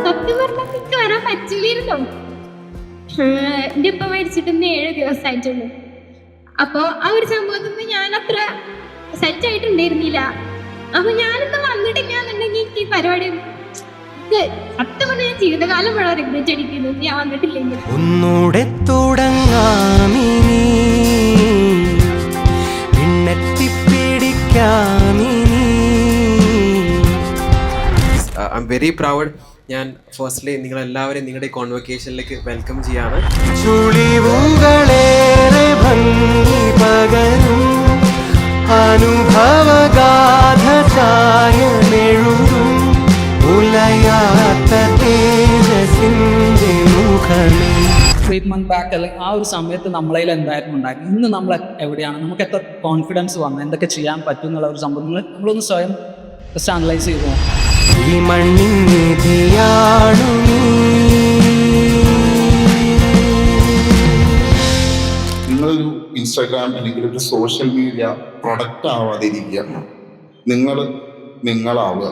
സത്യം പറഞ്ഞാൽ എനിക്ക് വരാൻ പറ്റില്ലായിരുന്നു. എന്റെ ഇപ്പൊ മരിച്ചിട്ട് 7 ദിവസമായിട്ടുള്ളൂ. അപ്പൊ ആ ഒരു സംഭവത്തിൽ ഞാൻ അത്ര സെറ്റ് ആയിട്ടുണ്ടായിരുന്നില്ല. അപ്പൊ ഞാനിന്ന് വന്നിട്ടില്ല എന്നുണ്ടെങ്കിൽ എനിക്ക് ഈ പരിപാടി സത്യം പറഞ്ഞാൽ ഞാൻ ജീവിതകാലം മുഴുവൻ റിഗ്രറ്റ് അടിക്കുന്നു ഞാൻ വന്നിട്ടില്ലെങ്കിൽ. ഒന്നൂടെ ഐ എം വെരി പ്രൗഡ്. ഞാൻ ഫസ്റ്റ്ലി നിങ്ങളെല്ലാവരെയും നിങ്ങളുടെ ഈ കോൺവൊക്കേഷനിലേക്ക് വെൽക്കം ചെയ്യാണ്. ട്രീറ്റ്മെന്റ് ബാക്ക് അല്ലെങ്കിൽ ആ ഒരു സമയത്ത് നമ്മളതിൽ എന്തായിരുന്നു ഉണ്ടായിരുന്നു, ഇന്ന് നമ്മൾ എവിടെയാണ്, നമുക്ക് എത്ര കോൺഫിഡൻസ് വന്നു, എന്തൊക്കെ ചെയ്യാൻ പറ്റും എന്നുള്ള ഒരു സംഭവം നമ്മളൊന്ന് സ്വയം ജസ്റ്റ് അനലൈസ് ചെയ്തു. നിങ്ങളൊരു ഇൻസ്റ്റാഗ്രാം അല്ലെങ്കിൽ ഒരു സോഷ്യൽ മീഡിയ പ്രൊഡക്റ്റ് ആവാതിരിക്കുക, നിങ്ങളാവുക.